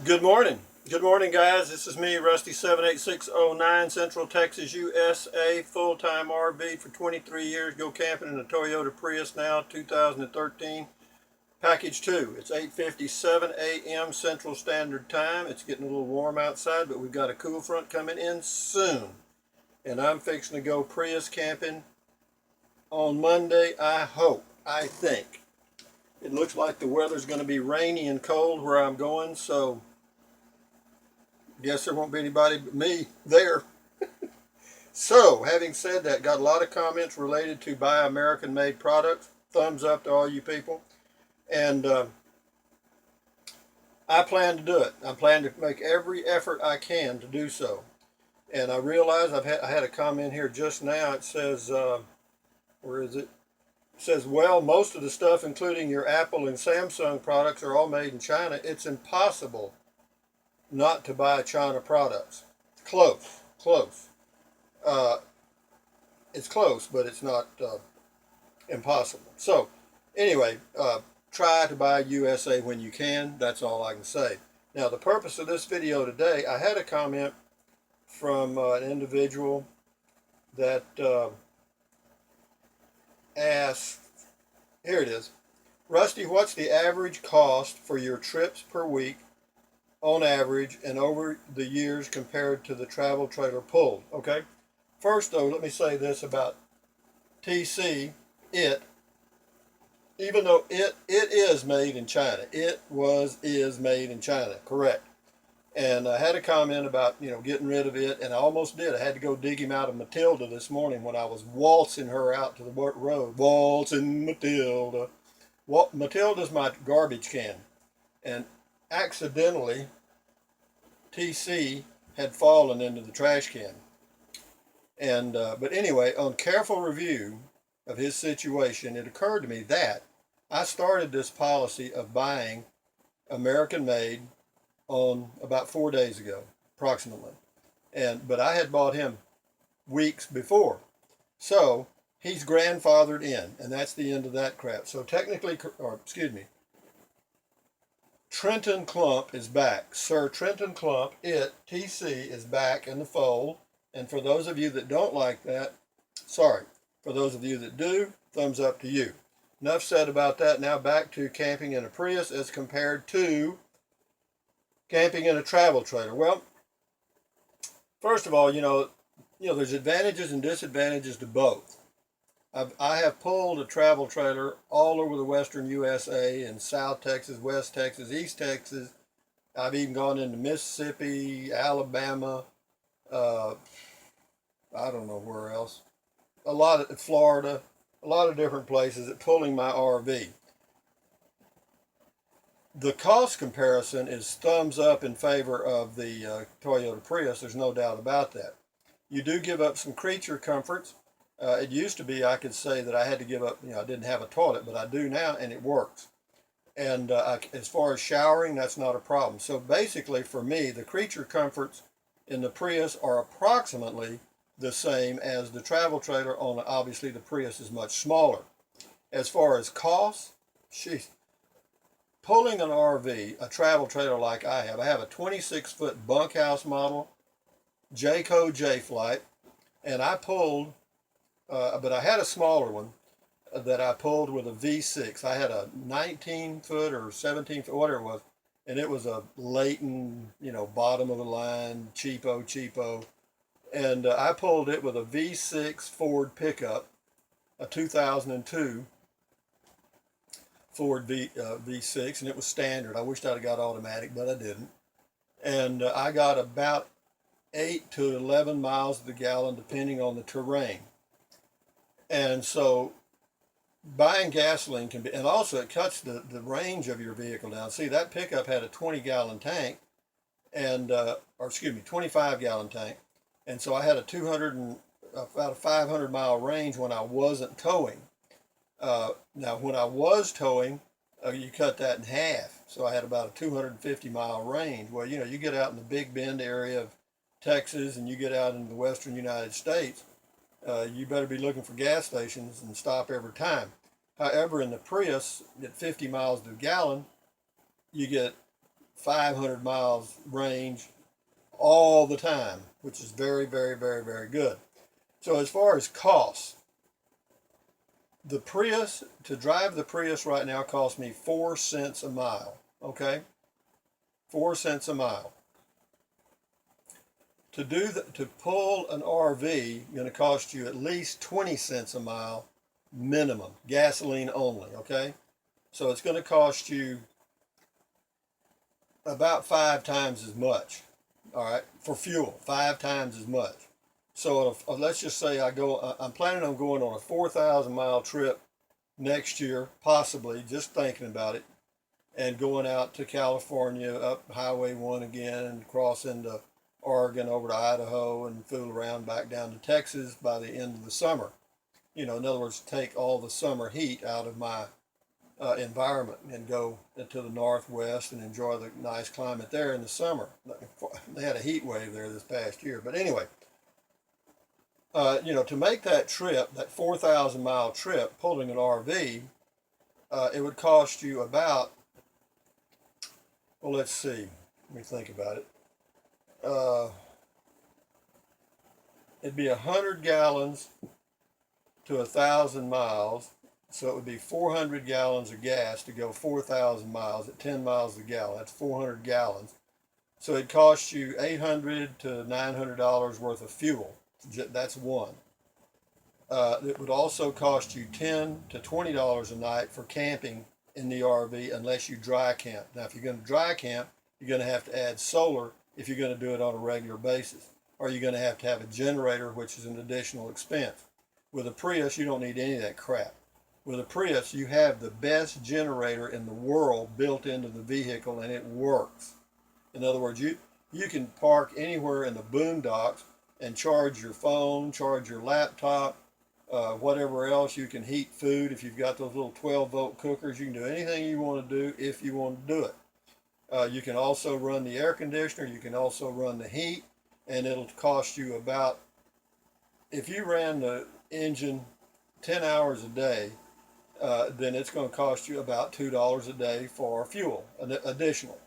Good morning. Good morning, guys. This is me, Rusty 78609, Central Texas, USA, full-time RV for 23 years. Go camping in a Toyota Prius now, 2013. Package 2. It's 8:57 a.m. Central Standard Time. It's getting a little warm outside, but we've got a cool front coming in soon. And I'm fixing to go Prius camping on Monday, I hope, I think. It looks like the weather's going to be rainy and cold where I'm going, so guess there won't be anybody but me there. So, having said that, got a lot of comments related to buy American made products. Thumbs up to all you people. And I plan to do it. I plan to make every effort I can to do so. And I realize I had a comment here just now. It says, where is it? It says, well, most of the stuff, including your Apple and Samsung products, are all made in China. It's impossible not to buy China products. Close. It's close, but it's not impossible. So, anyway, try to buy USA when you can. That's all I can say. Now, the purpose of this video today, I had a comment from an individual that asked, here it is, Rusty, what's the average cost for your trips per week on average and over the years compared to the travel trailer pulled? Okay. First, though, let me say this about TC. Even though it is made in China, is made in China, correct. And I had a comment about, getting rid of it, and I almost did. I had to go dig him out of Matilda this morning when I was waltzing her out to the road. Waltzing Matilda. Matilda's my garbage can. And accidentally, TC had fallen into the trash can. And but anyway, on careful review of his situation, it occurred to me that I started this policy of buying American made on about 4 days ago, approximately. But I had bought him weeks before. So he's grandfathered in, and that's the end of that crap. So technically, Trenton Clump is back. Sir Trenton Clump, TC, is back in the fold. And for those of you that don't like that, sorry. For those of you that do, thumbs up to you. Enough said about that. Now back to camping in a Prius as compared to camping in a travel trailer. Well, first of all, there's advantages and disadvantages to both. I have pulled a travel trailer all over the western USA and South Texas, West Texas, East Texas. I've even gone into Mississippi, Alabama, I don't know where else. A lot of Florida, a lot of different places at pulling my RV. The cost comparison is thumbs up in favor of the Toyota Prius. There's no doubt about that. You do give up some creature comforts. It used to be I could say that I had to give up, I didn't have a toilet, but I do now, and it works. And as far as showering, that's not a problem. So basically, for me, the creature comforts in the Prius are approximately the same as the travel trailer, on obviously the Prius is much smaller. As far as costs, pulling an RV, a travel trailer like I have a 26-foot bunkhouse model, Jayco J-Flight, and I pulled, but I had a smaller one that I pulled with a V6. I had a 19-foot or 17-foot, whatever it was, and it was a Leighton, bottom of the line, cheapo. And I pulled it with a V6 Ford pickup, a 2002 Ford V6, and it was standard. I wished I'd have got automatic, but I didn't. And I got about 8 to 11 miles to the gallon, depending on the terrain. And so buying gasoline can be, and also it cuts the range of your vehicle down. See, that pickup had a 20-gallon tank, and 25-gallon tank. And so I had about a 500-mile range when I wasn't towing. Now, when I was towing, you cut that in half. So I had about a 250-mile range. Well, you get out in the Big Bend area of Texas and you get out in the western United States, you better be looking for gas stations and stop every time. However, in the Prius, at 50 miles to the gallon, you get 500 miles range all the time, which is very, very, very, very good. So as far as costs, the Prius, to drive the Prius right now costs me 4 cents a mile, okay? 4 cents a mile. To pull an RV, going to cost you at least 20 cents a mile minimum, gasoline only, okay? So it's going to cost you about 5 times as much, all right, for fuel, 5 times as much. So if, let's just say I'm planning on going on a 4,000 mile trip next year, possibly, just thinking about it, and going out to California, up Highway 1 again, and cross into Oregon, over to Idaho, and fool around back down to Texas by the end of the summer. You know, in other words, take all the summer heat out of my environment and go to the Northwest and enjoy the nice climate there in the summer. They had a heat wave there this past year. But anyway, you know, to make that trip, that 4,000 mile trip, pulling an RV, it would cost you about, well, let's see, let me think about it. It'd be 100 gallons to 1,000 miles, so it would be 400 gallons of gas to go 4,000 miles at 10 miles a gallon. That's 400 gallons. So it costs you $800 to $900 worth of fuel. That's one. It would also cost you $10 to $20 a night for camping in the RV unless you dry camp. Now, if you're going to dry camp, you're going to have to add solar if you're going to do it on a regular basis. Or you're going to have a generator, which is an additional expense. With a Prius, you don't need any of that crap. With a Prius, you have the best generator in the world built into the vehicle, and it works. In other words, you can park anywhere in the boondocks and charge your phone, charge your laptop, whatever else. You can heat food. If you've got those little 12-volt cookers, you can do anything you want to do if you want to do it. You can also run the air conditioner. You can also run the heat, and it'll cost you about, if you ran the engine 10 hours a day, then it's going to cost you about $2 a day for fuel, additional.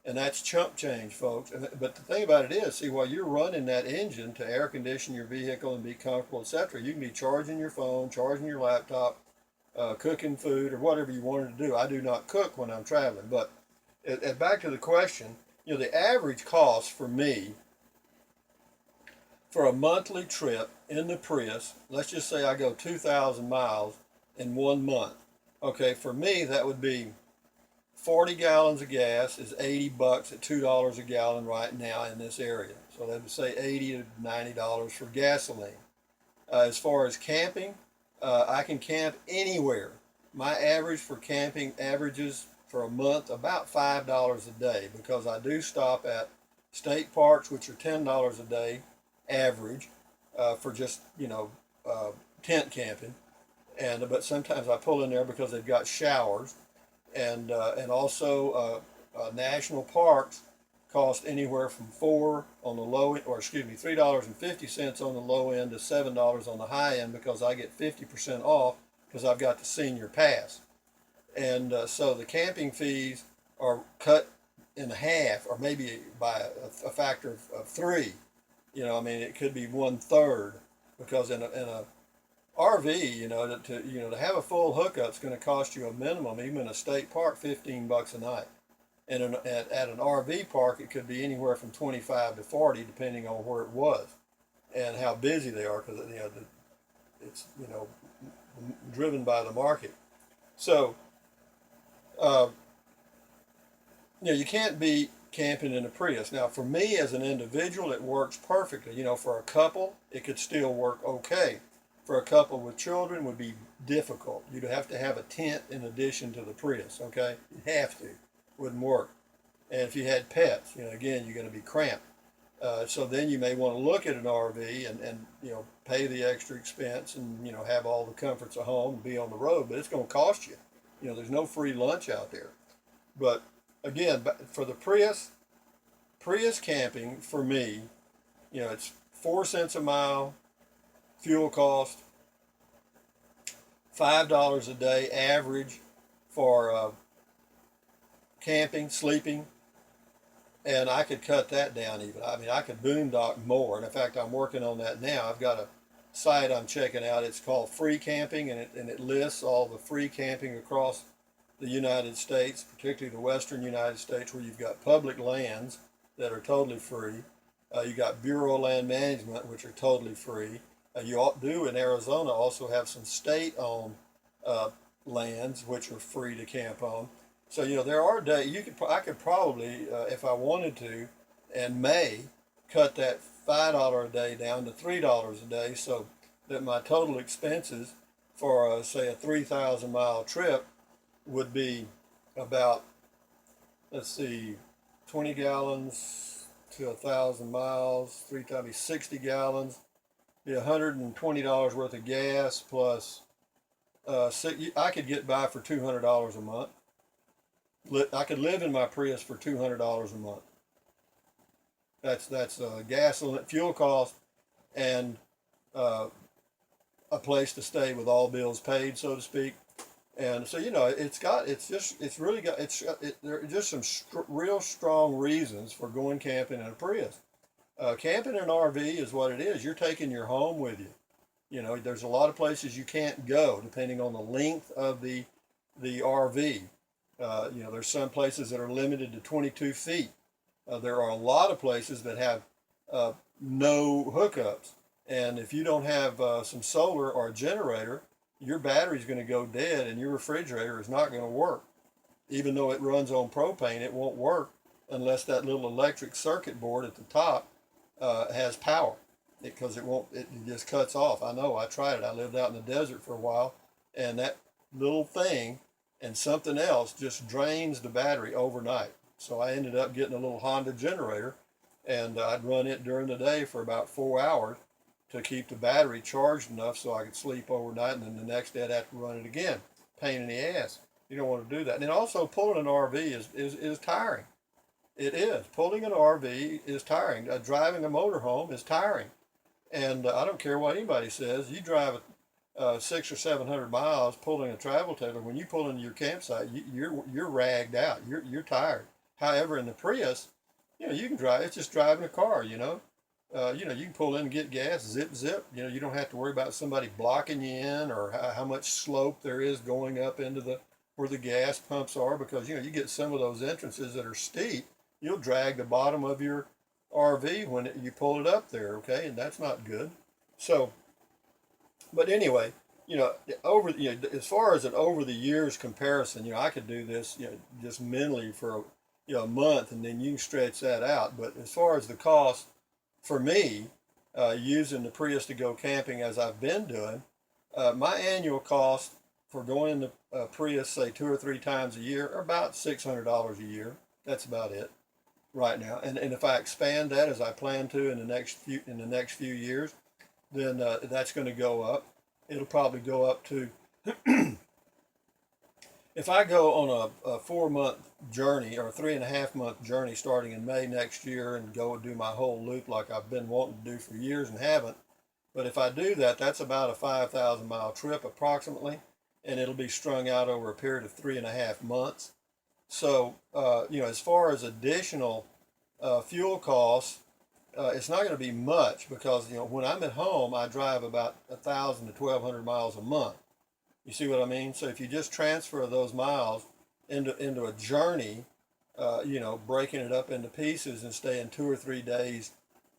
And that's chump change, folks. But the thing about it is, see, while you're running that engine to air condition your vehicle and be comfortable, etc., you can be charging your phone, charging your laptop, cooking food, or whatever you wanted to do. I do not cook when I'm traveling. But back to the question, you know, the average cost for me for a monthly trip in the Prius, let's just say I go 2,000 miles in 1 month. Okay, for me, that would be 40 gallons of gas is $80 at $2 a gallon right now in this area. So that would say $80 to $90 for gasoline. As far as camping, I can camp anywhere. My average for camping averages for a month about $5 a day, because I do stop at state parks, which are $10 a day average for just, you know, tent camping. But sometimes I pull in there because they've got showers. And also national parks cost anywhere from $3.50 on the low end to $7 on the high end, because I get 50% off because I've got the senior pass. And so the camping fees are cut in half, or maybe by a factor of 3. You know, I mean, it could be 1/3, because in a RV, you know, to have a full hookup is going to cost you a minimum, even in a state park, $15 a night. And at an RV park, it could be anywhere from 25 to 40, depending on where it was and how busy they are, because, you know, it's, you know, driven by the market. So, you know, you can't be camping in a Prius. Now, for me as an individual, it works perfectly. You know, for a couple, it could still work okay. For a couple with children, would be difficult. You'd have to have a tent in addition to the Prius, okay? You'd have to. Wouldn't work. And if you had pets, you know, again, you're going to be cramped. So then you may want to look at an RV and, you know, pay the extra expense and, you know, have all the comforts of home and be on the road, but it's going to cost you. You know, there's no free lunch out there. But again, for the Prius camping, for me, you know, it's 4 cents a mile, fuel cost, $5 a day average for camping, sleeping, and I could cut that down even. I mean, I could boondock more. And in fact, I'm working on that now. I've got a site I'm checking out. It's called Free Camping, and it lists all the free camping across the United States, particularly the western United States, where you've got public lands that are totally free. You got Bureau of Land Management, which are totally free. You do in Arizona also have some state-owned lands which are free to camp on. So there are days I could probably, if I wanted to, and may cut that $5 a day down to $3 a day, so that my total expenses for say a 3,000 mile trip would be about, let's see, 20 gallons to 1,000 miles, 3 times 60 gallons, be $120 worth of gas plus. I could get by for $200 a month. I could live in my Prius for $200 a month. That's gasoline, fuel cost, and a place to stay with all bills paid, so to speak. And so there are just some real strong reasons for going camping in a Prius. Camping in an RV is what it is. You're taking your home with you. There's a lot of places you can't go depending on the length of the RV. There's some places that are limited to 22 feet. There are a lot of places that have no hookups. And if you don't have some solar or a generator, your battery's going to go dead and your refrigerator is not going to work. Even though it runs on propane, it won't work unless that little electric circuit board at the top has power, because it just cuts off. I know, I tried it. I lived out in the desert for a while, and that little thing and something else just drains the battery overnight. So I ended up getting a little Honda generator, and I'd run it during the day for about 4 hours to keep the battery charged enough so I could sleep overnight, and then the next day I'd have to run it again. Pain in the ass. You don't want to do that. And then also pulling an RV is tiring. It is. Pulling an RV is tiring. Driving a motorhome is tiring. And I don't care what anybody says. You drive 600 or 700 miles pulling a travel trailer. When you pull into your campsite, you're ragged out. You're tired. However, in the Prius, you can drive. It's just driving a car. You can pull in and get gas, zip, zip. You don't have to worry about somebody blocking you in, or how much slope there is going up into where the gas pumps are, because you get some of those entrances that are steep. You'll drag the bottom of your RV when you pull it up there, okay, and that's not good. So, but anyway, as far as an over the years comparison, I could do this, just mentally for a month, and then you can stretch that out. But as far as the cost for me, using the Prius to go camping as I've been doing, my annual cost for going in the Prius, say 2 or 3 times a year, are about $600 a year. That's about it right now. And if I expand that, as I plan to in the next few years, then that's going to go up. It'll probably go up to if I go on a 4-month journey or a 3.5-month journey starting in May next year and go and do my whole loop like I've been wanting to do for years and haven't. But if I do that, that's about a 5,000 mile trip approximately, and it'll be strung out over a period of 3.5 months. So, as far as additional fuel costs, it's not going to be much, because, when I'm at home, I drive about 1,000 to 1,200 miles a month. You see what I mean? So if you just transfer those miles into a journey, breaking it up into pieces and staying 2 or 3 days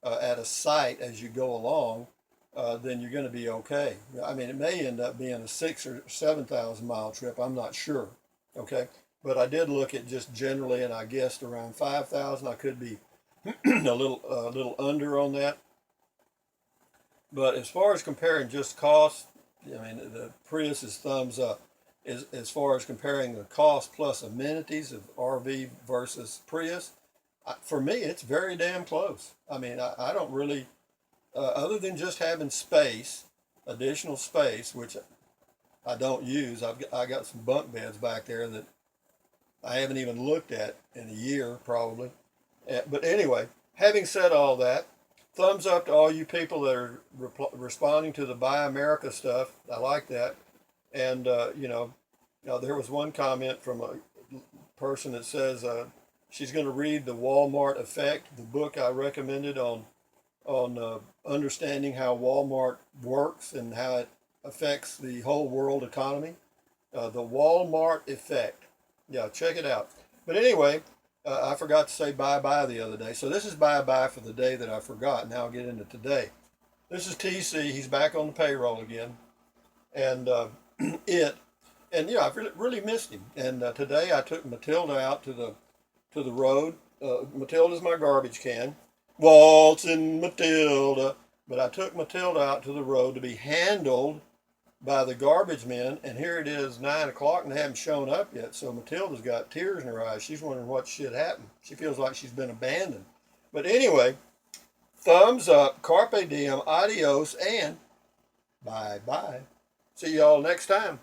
at a site as you go along, then you're going to be okay. I mean, it may end up being a 6,000 or 7,000 mile trip. I'm not sure. Okay. But I did look at just generally, and I guessed around 5,000. I could be a little under on that. But as far as comparing just costs, I mean, the Prius is thumbs up. As far as comparing the cost plus amenities of RV versus Prius, for me, it's very damn close. I mean, I don't really, other than just having space, additional space, which I don't use. I got some bunk beds back there that I haven't even looked at in a year, probably. But anyway, having said all that, thumbs up to all you people that are responding to the Buy America stuff. I like that. And, there was one comment from a person that says, She's going to read The Walmart Effect, the book I recommended on understanding how Walmart works and how it affects the whole world economy. The Walmart Effect. Yeah, check it out. But anyway, I forgot to say bye-bye the other day. So this is bye-bye for the day that I forgot. Now I'll get into today. This is TC. He's back on the payroll again. And it, and yeah, I've really missed him. And today I took Matilda out to the road. Matilda's my garbage can. Waltzing Matilda. But I took Matilda out to the road to be handled by the garbage men, and here it is 9 o'clock and they haven't shown up yet. So Matilda's got tears in her eyes. She's wondering what shit happened. She feels like she's been abandoned. But anyway, thumbs up, carpe diem, adios, and bye bye. See y'all next time.